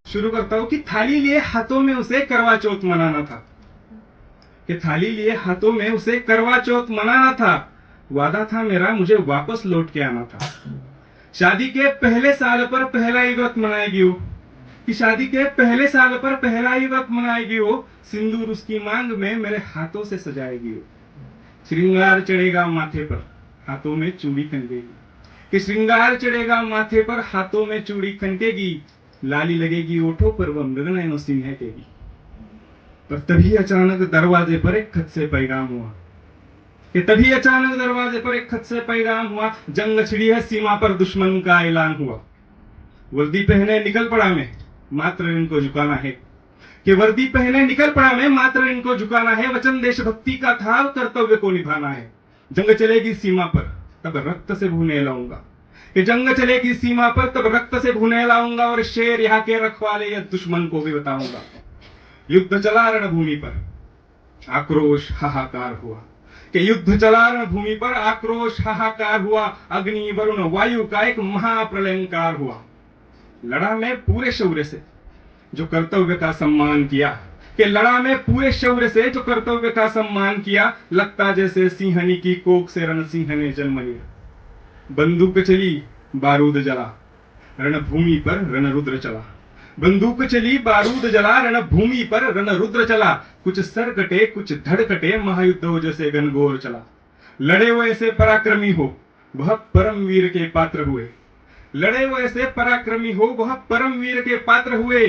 शुरू करता हूं कि थाली लिए हाथों में उसे करवा चौथ मनाना था, कि थाली लिए हाथों में उसे करवा चौथ मनाना था। वादा था मेरा मुझे वापस लौट के आना था। शादी के पहले साल पर पहला ही व्रत मनाएगी वो, कि शादी के पहले साल पर पहला ही व्रत मनाएगी वो। सिंदूर उसकी मांग में मेरे हाथों से सजाएगी वो। श्रृंगार चढ़ेगा माथे पर, हाथों में चूड़ी खनकेगी, कि श्रृंगार चढ़ेगा माथे पर, हाथों में चूड़ी खनकेगी। लाली लगेगी ओठों पर, वह मृगनयनों से महकेगी। पर तभी अचानक दरवाजे पर एक खत से पैगाम हुआ, कि तभी अचानक दरवाजे पर एक खत से पैगाम हुआ। जंग छिड़ी है सीमा पर, दुश्मन का ऐलान हुआ। वर्दी पहने निकल पड़ा मैं, मात्र इनको झुकाना है, कि वर्दी पहने निकल पड़ा मैं, मात्र इनको झुकाना है। वचन देशभक्ति का था, कर्तव्य को निभाना है। जंग चलेगी सीमा पर, तब रक्त से भूने लाऊंगा, कि जंग चलेगी सीमा पर, तब रक्त से भूने लाऊंगा। और शेर यहाँ के रखवाले या दुश्मन को भी बताऊंगा। युद्ध चला रणभूमि पर, आक्रोश हाहाकार हुआ, कि युद्ध चला रणभूमि पर, आक्रोश हाहाकार हुआ। अग्नि वरुण वायु का एक महाप्रलयंकार हुआ। लड़ा मैं पूरे शौर्य से जो कर्तव्य का सम्मान किया, कि लड़ा मैं पूरे शौर्य से जो कर्तव्य का सम्मान किया। लगता जैसे सिंहनी की कोख से रणसिंह ने जन्म लिया। बंदूक चली बारूद जला, रणभूमि पर रणरुद्र चला। बंदूक चली बारूद जला, रणभूमि पर रणरुद्र चला। कुछ सर कटे कुछ धड़ कटे, महायुद्ध हो जैसे घनघोर चला। लड़े वो ऐसे पराक्रमी हो, वह परम वीर के पात्र हुए। लड़े वो ऐसे पराक्रमी हो, वह परम वीर के पात्र हुए।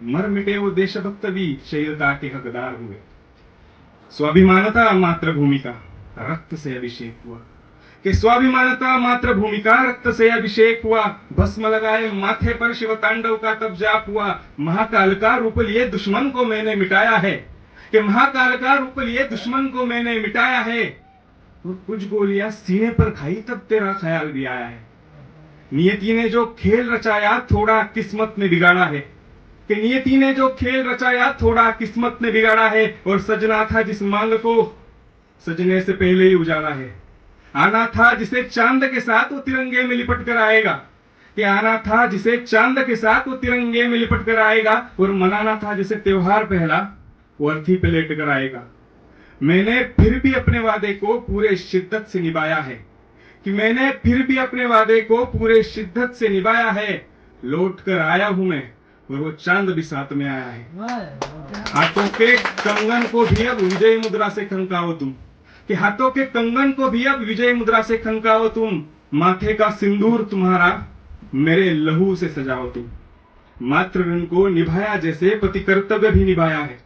मर मिटे वो देशभक्त भी, शहीदता के हकदार हुए। स्वाभिमानता मातृभूमि का रक्त से अभिषेक हुआ, कि स्वाभिमानता मातृभूमि का रक्त से अभिषेक हुआ। भस्म लगाए माथे पर शिव तांडव का तब जाप हुआ। महाकाल का रूप लिए दुश्मन को मैंने मिटाया है, कि महाकाल का रूप लिए दुश्मन को मैंने मिटाया है। और कुछ गोलियां सीने पर खाई तब तेरा ख्याल भी आया है। नियति ने जो खेल रचाया थोड़ा किस्मत ने बिगाड़ा है, कि नियति ने जो खेल रचाया थोड़ा किस्मत ने बिगाड़ा है। और सजना था जिस मांग को, सजने से पहले ही उजाड़ा है। आना था जिसे चांद के साथ वो तिरंगे में लिपट कर आएगा, कि आना था जिसे चांद के साथ वो तिरंगे में लिपट कर आएगा। और मनाना था जिसे त्योहार पहला, वो अर्थी पे लेट कर आएगा। मैंने फिर भी अपने वादे को पूरे शिद्दत से निभाया है, कि मैंने फिर भी अपने वादे को पूरे शिद्दत से निभाया है। लौट कर आया हूं मैं, और वो चांद भी साथ में आया है। हाथों के कंगन को भी अब विजय मुद्रा से खनकाओ तुम, कि हाथों के कंगन को भी अब विजय मुद्रा से खनकाओ तुम। माथे का सिंदूर तुम्हारा मेरे लहू से सजाओ तुम। मात्र ऋण को निभाया जैसे पति कर्तव्य भी निभाया है,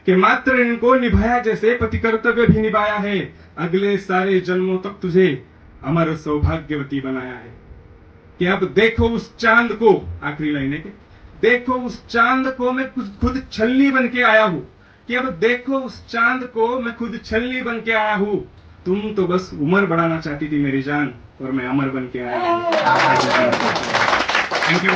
कि मात्र ऋण को निभाया जैसे पति कर्तव्य भी निभाया है। अगले सारे जन्मों तक तुझे अमर सौभाग्यवती बनाया है, कि अब देखो उस चांद को, आखिरी लाइन है कि देखो उस चांद को मैं खुद छलनी बन के आया हूं, कि अब देखो उस चांद को मैं खुद छलनी बन के आया हूं। तुम तो बस उम्र बढ़ाना चाहती थी मेरी जान, और मैं अमर बन के आया हूं। Thank you.